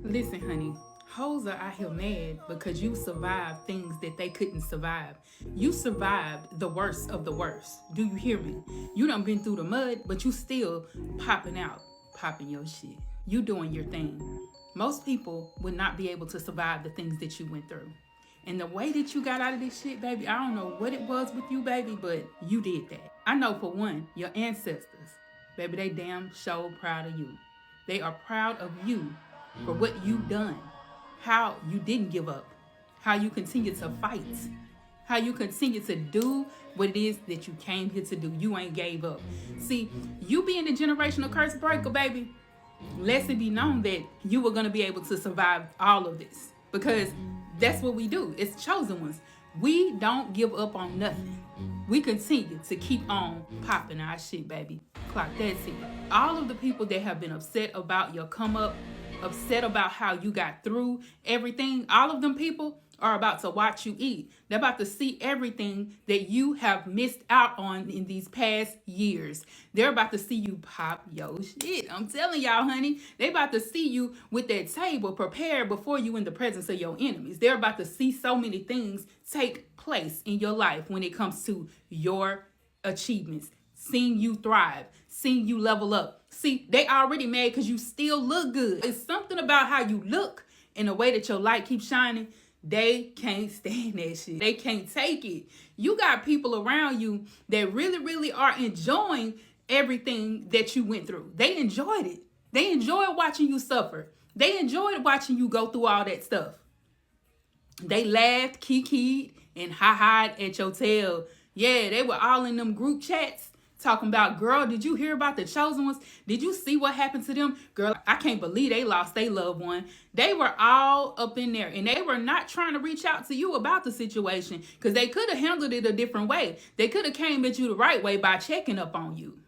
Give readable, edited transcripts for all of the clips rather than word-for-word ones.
Listen, honey, hoes are out here mad because you survived things that they couldn't survive. You survived the worst of the worst. Do you hear me? You done been through the mud, but you still popping out, popping your shit. You doing your thing. Most people would not be able to survive the things that you went through. And the way that you got out of this shit, baby, I don't know what it was with you, baby, but you did that. I know for one, your ancestors, baby, they damn sure proud of you. They are proud of you for what you've done, how you didn't give up, how you continue to fight, how you continue to do what it is that you came here to do. You ain't gave up. See, you being a generational curse breaker, baby, let it be known that you were going to be able to survive all of this, because that's what we do. It's chosen ones. We don't give up on nothing. We continue to keep on popping our shit, baby. Clock that shit. All of the people that have been upset about your come up, upset about how you got through everything, all of them people are about to watch you eat. They're about to see everything that you have missed out on in these past years. They're about to see you pop your shit. I'm telling y'all, honey, they about to see you with that table prepared before you in the presence of your enemies. They're about to see so many things take place in your life when it comes to your achievements, seeing you thrive, seeing you level up. See, they already mad because you still look good. It's something about how you look and the way that your light keeps shining. They can't stand that shit. They can't take it. You got people around you that really are enjoying everything that you went through. They enjoyed it. They enjoyed watching you suffer. They enjoyed watching you go through all that stuff. They laughed, kikied, and ha-ha'd at your tail. Yeah, they were all in them group chats talking about, girl, did you hear about the chosen ones? Did you see what happened to them? Girl, I can't believe they lost their loved one. They were all up in there, and they were not trying to reach out to you about the situation, because they could have handled it a different way. They could have came at you the right way by checking up on you.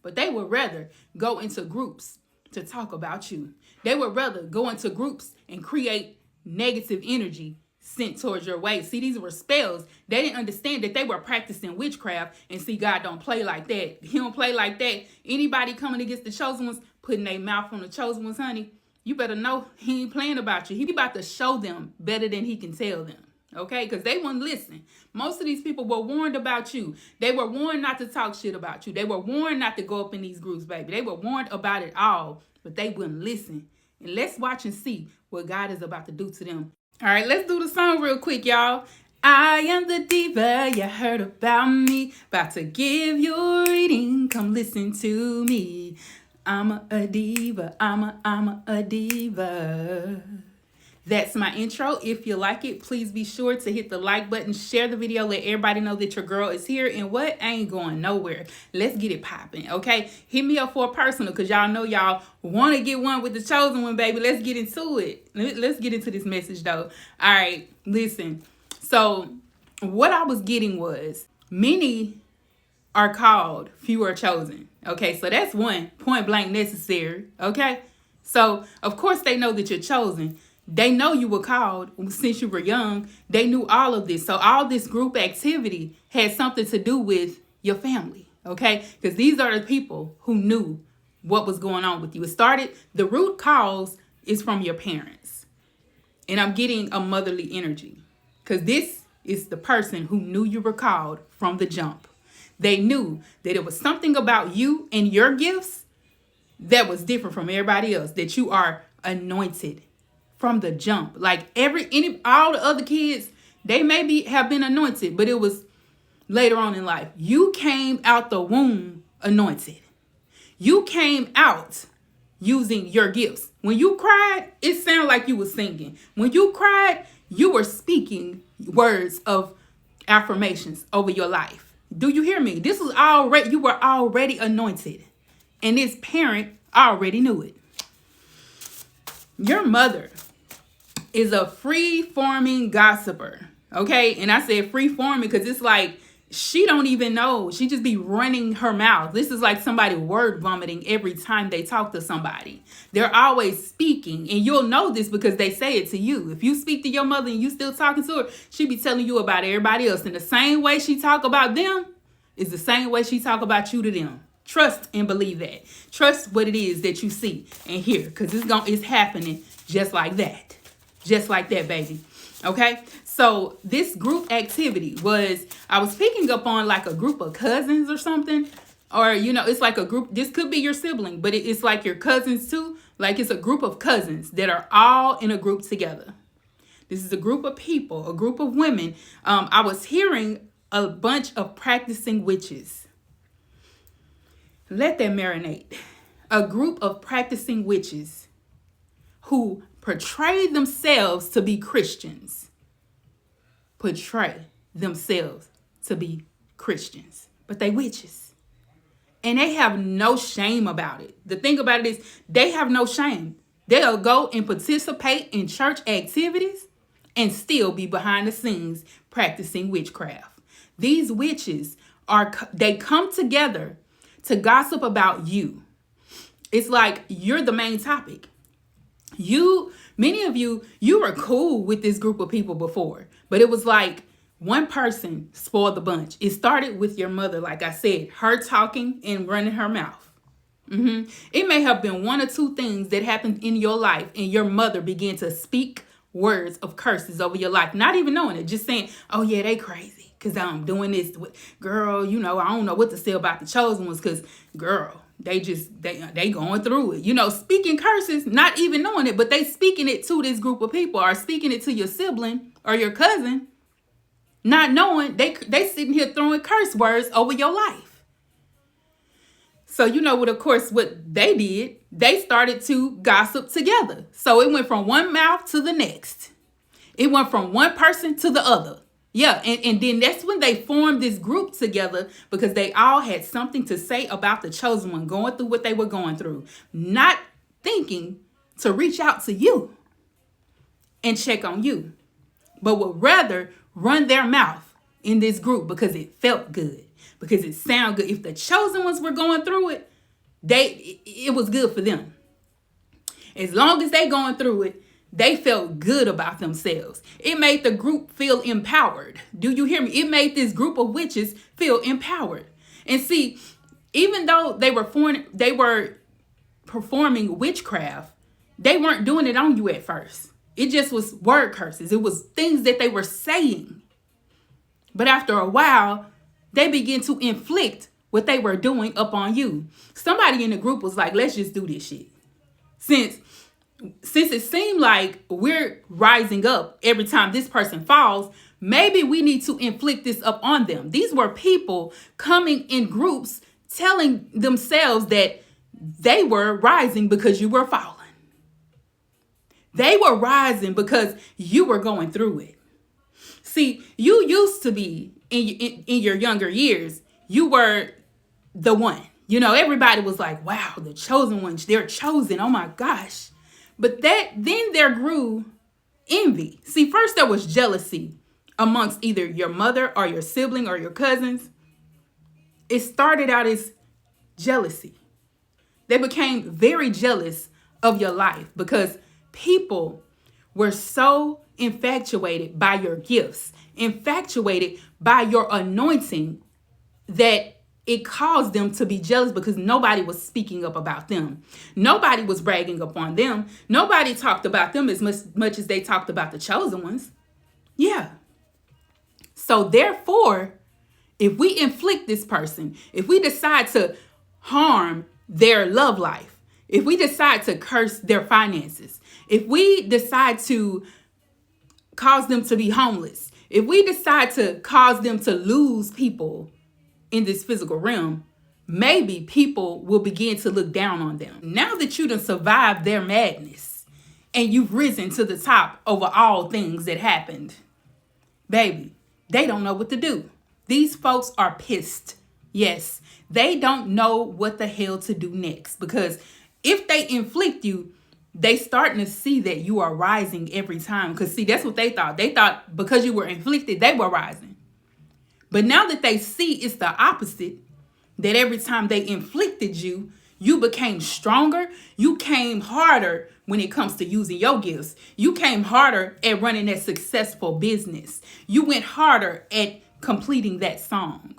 But they would rather go into groups to talk about you. They would rather go into groups and create negative energy sent towards your way. See, these were spells. They didn't understand that they were practicing witchcraft. And see, God don't play like that. He don't play like that. Anybody coming against the chosen ones, putting their mouth on the chosen ones, honey, you better know he ain't playing about you. He about to show them better than he can tell them. Okay? Because they wouldn't listen. Most of these people were warned about you. They were warned not to talk shit about you. They were warned not to go up in these groups, baby. They were warned about it all, but they wouldn't listen. And let's watch and see what God is about to do to them. All right, let's do the song real quick, y'all. I am the diva, you heard about me. About to give you a reading, come listen to me. I'm a diva, I'm a diva. That's my intro. If you like it, please be sure to hit the like button, share the video, let everybody know that your girl is here, and what ain't going nowhere. Let's get it popping, okay? Hit me up for a personal, because y'all know y'all want to get one with the chosen one, baby. Let's get into it. Let's get into this message, though. All right, listen. So what I was getting was, many are called, few are chosen. Okay, so that's one, point blank necessary, okay? So, of course, they know that you're chosen. They know you were called since you were young. They knew all of this. So all this group activity had something to do with your family, okay? Because these are the people who knew what was going on with you. It started, the root cause is from your parents. And I'm getting a motherly energy, because this is the person who knew you were called from the jump. They knew that it was something about you and your gifts that was different from everybody else, that you are anointed from the jump. Like all the other kids, they maybe have been anointed, but it was later on in life. You came out the womb anointed. You came out using your gifts. When you cried, it sounded like you were singing. When you cried, you were speaking words of affirmations over your life. Do you hear me? This was already, you were already anointed, and this parent already knew it. Your mother is a free-forming gossiper, okay? And I said free-forming because it's like she don't even know. She just be running her mouth. This is like somebody word vomiting every time they talk to somebody. They're always speaking, and you'll know this because they say it to you. If you speak to your mother and you still talking to her, she be telling you about everybody else. And the same way she talk about them is the same way she talk about you to them. Trust and believe that. Trust what it is that you see and hear, because it's happening Just like that. Just like that, baby. Okay? So this group activity was, I was picking up on like a group of cousins or something. Or, you know, it's like a group. This could be your sibling, but it's like your cousins too. Like it's a group of cousins that are all in a group together. This is a group of people, a group of women. I was hearing a bunch of practicing witches. Let that marinate. A group of practicing witches who portray themselves to be Christians. Portray themselves to be Christians. But they witches. And they have no shame about it. The thing about it is they have no shame. They'll go and participate in church activities and still be behind the scenes practicing witchcraft. These witches they come together to gossip about you. It's like you're the main topic. Many of you were cool with this group of people before, but it was like one person spoiled the bunch. It started with your mother, like I said, her talking and running her mouth. It may have been one or two things that happened in your life and your mother began to speak words of curses over your life, not even knowing it, just saying, oh yeah, they crazy because I'm doing this. Girl, you know, I don't know what to say about the chosen ones because, girl, they going through it. You know, speaking curses, not even knowing it, but they speaking it to this group of people or speaking it to your sibling or your cousin. Not knowing, they sitting here throwing curse words over your life. So you know what, of course, what they did, they started to gossip together. So it went from one mouth to the next. It went from one person to the other. Yeah, and then that's when they formed this group together because they all had something to say about the chosen one, going through what they were going through, not thinking to reach out to you and check on you, but would rather run their mouth in this group because it felt good, because it sounded good. If the chosen ones were going through it, it was good for them. As long as they going through it, they felt good about themselves. It made the group feel empowered. Do you hear me? It made this group of witches feel empowered. And see, even though they were performing witchcraft, they weren't doing it on you at first. It just was word curses. It was things that they were saying. But after a while, they began to inflict what they were doing up on you. Somebody in the group was like, let's just do this shit. Since it seemed like we're rising up every time this person falls, maybe we need to inflict this up on them. These were people coming in groups telling themselves that they were rising because you were falling. They were rising because you were going through it. See, you used to be, in your younger years, you were the one. You know, everybody was like, wow, the chosen ones, they're chosen. Oh my gosh. But then there grew envy. See, first there was jealousy amongst either your mother or your sibling or your cousins. It started out as jealousy. They became very jealous of your life because people were so infatuated by your gifts, infatuated by your anointing, that it caused them to be jealous because nobody was speaking up about them. Nobody was bragging upon them. Nobody talked about them as much as they talked about the chosen ones. Yeah. So therefore, if we inflict this person, if we decide to harm their love life, if we decide to curse their finances, if we decide to cause them to be homeless, if we decide to cause them to lose people in this physical realm, maybe people will begin to look down on them. Now that you done survived their madness and you've risen to the top over all things that happened, baby, they don't know what to do. These folks are pissed. Yes, they don't know what the hell to do next, because if they inflict you, they starting to see that you are rising every time. Because see, that's what they thought. They thought because you were inflicted, they were rising. But now that they see it's the opposite, that every time they inflicted you, you became stronger. You came harder when it comes to using your gifts. You came harder at running that successful business. You went harder at completing that song.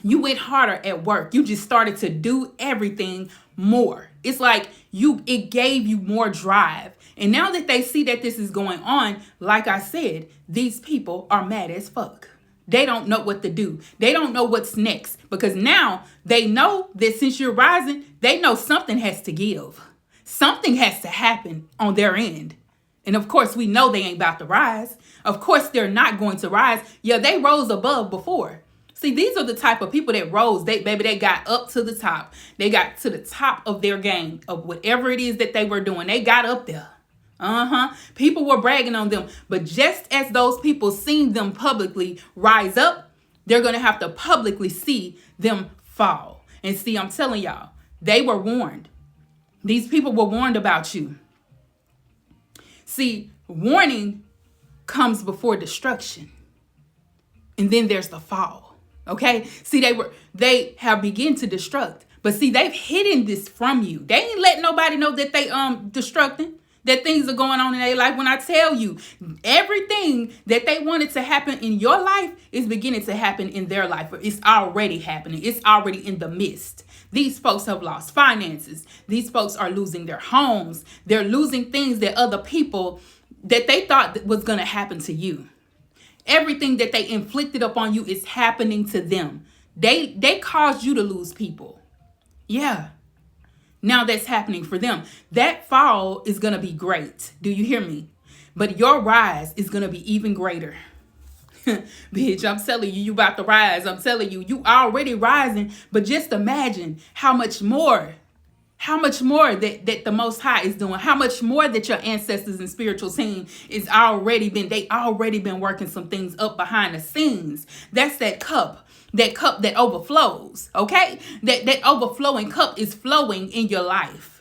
You went harder at work. You just started to do everything more. It's like it gave you more drive. And now that they see that this is going on, like I said, these people are mad as fuck. They don't know what to do. They don't know what's next, because now they know that since you're rising, they know something has to give. Something has to happen on their end. And of course, we know they ain't about to rise. Of course, they're not going to rise. Yeah, they rose above before. See, these are the type of people that rose. They got up to the top. They got to the top of their game of whatever it is that they were doing. They got up there. People were bragging on them. But just as those people seen them publicly rise up, they're going to have to publicly see them fall. And see, I'm telling y'all, they were warned. These people were warned about you. See, warning comes before destruction. And then there's the fall. Okay? See, they have begun to destruct. But see, they've hidden this from you. They ain't letting nobody know that they destructing, that things are going on in their life. When I tell you, everything that they wanted to happen in your life is beginning to happen in their life. It's already happening. It's already in the midst. These folks have lost finances. These folks are losing their homes. They're losing things that other people that they thought was going to happen to you. Everything that they inflicted upon you is happening to them. They caused you to lose people. Yeah. Now that's happening for them. That fall is going to be great. Do you hear me? But your rise is going to be even greater. Bitch, I'm telling you, you about to rise. I'm telling you, you already rising. But just imagine how much more that the Most High is doing, how much more that your ancestors and spiritual team they already been working some things up behind the scenes. That's that cup that overflows, okay? That overflowing cup is flowing in your life.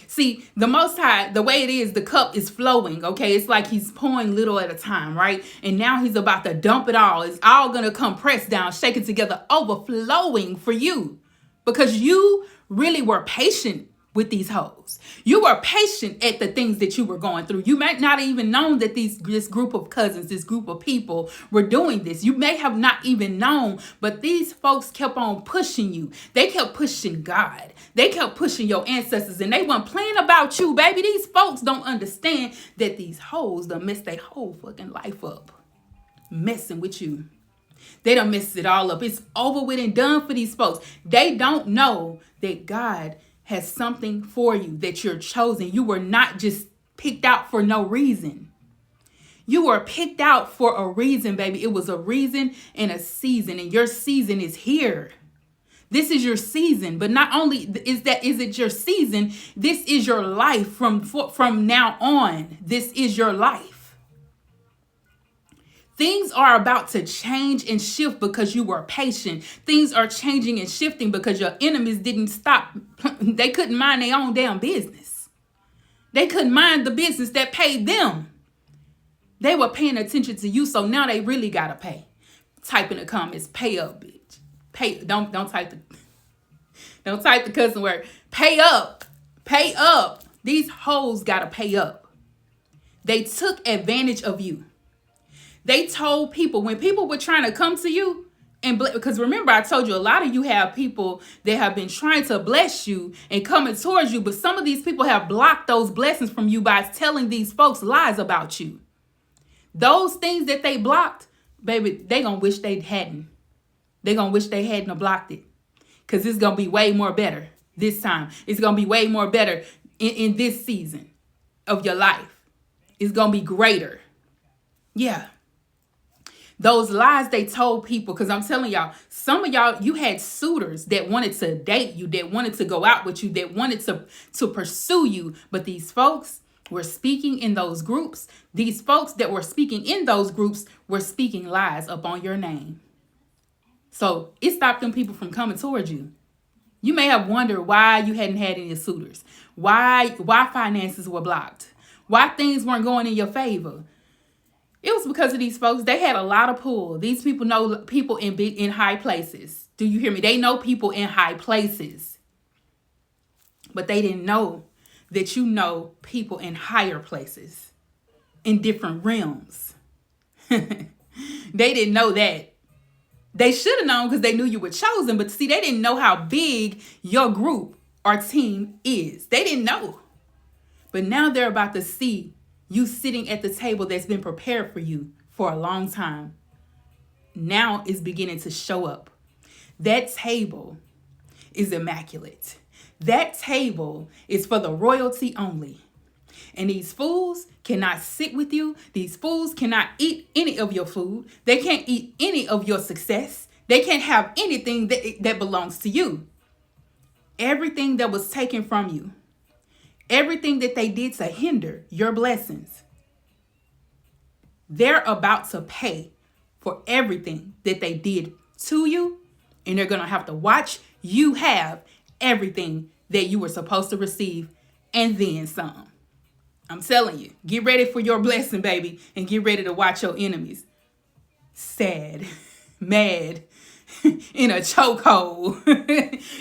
See, the Most High, the way it is, the cup is flowing, okay? It's like he's pouring little at a time, right? And now he's about to dump it all. It's all going to come pressed down, shaken together, overflowing for you. Because you really were patient with these hoes. You were patient at the things that you were going through. You might not even known that this group of cousins, this group of people were doing this. You may have not even known, but these folks kept on pushing you. They kept pushing God. They kept pushing your ancestors, and they weren't playing about you, baby. These folks don't understand that these hoes done messed their whole fucking life up. Messing with you. They done messed it all up. It's over with and done for these folks. They don't know that God has something for you, that you're chosen. You were not just picked out for no reason. You were picked out for a reason, baby. It was a reason and a season, and your season is here. This is your season, but not only is it your season, this is your life from now on. This is your life. Things are about to change and shift because you were patient. Things are changing and shifting because your enemies didn't stop. They couldn't mind their own damn business. They couldn't mind the business that paid them. They were paying attention to you, so now they really gotta pay. Type in the comments, pay up, bitch. Pay. Don't type the cussing word. Pay up. Pay up. These hoes gotta pay up. They took advantage of you. They told people, when people were trying to come to you, because remember, I told you, a lot of you have people that have been trying to bless you and coming towards you, but some of these people have blocked those blessings from you by telling these folks lies about you. Those things that they blocked, baby, they gonna wish they hadn't. They gonna wish they hadn't blocked it, because it's gonna be way more better this time. It's gonna be way more better in this season of your life. It's gonna be greater. Yeah. Those lies they told people, because I'm telling y'all, some of y'all, you had suitors that wanted to date you, that wanted to go out with you, that wanted to pursue you. But these folks were speaking in those groups. These folks that were speaking in those groups were speaking lies upon your name. So it stopped them people from coming towards you. You may have wondered why you hadn't had any suitors, why finances were blocked, why things weren't going in your favor. It was because of these folks. They had a lot of pull. These people know people in high places. Do you hear me? They know people in high places. But they didn't know that you know people in higher places, in different realms. They didn't know that. They should have known because they knew you were chosen. But see, they didn't know how big your group or team is. They didn't know. But now they're about to see you sitting at the table that's been prepared for you for a long time. Now it's beginning to show up. That table is immaculate. That table is for the royalty only. And these fools cannot sit with you. These fools cannot eat any of your food. They can't eat any of your success. They can't have anything that belongs to you. Everything that was taken from you, everything that they did to hinder your blessings, they're about to pay for everything that they did to you. And they're going to have to watch you have everything that you were supposed to receive and then some. I'm telling you, get ready for your blessing, baby, and get ready to watch your enemies sad, mad, in a chokehold.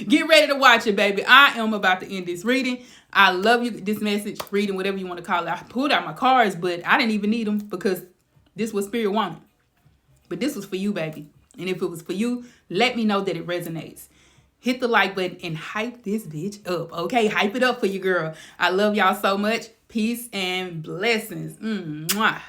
Get ready to watch it, baby. I am about to end this reading. I love you, this message, reading, whatever you want to call it. I pulled out my cards, but I didn't even need them because this was Spirit wanted. But this was for you, baby. And if it was for you, let me know that it resonates. Hit the like button and hype this bitch up, okay? Hype it up for you, girl. I love y'all so much. Peace and blessings. Mwah.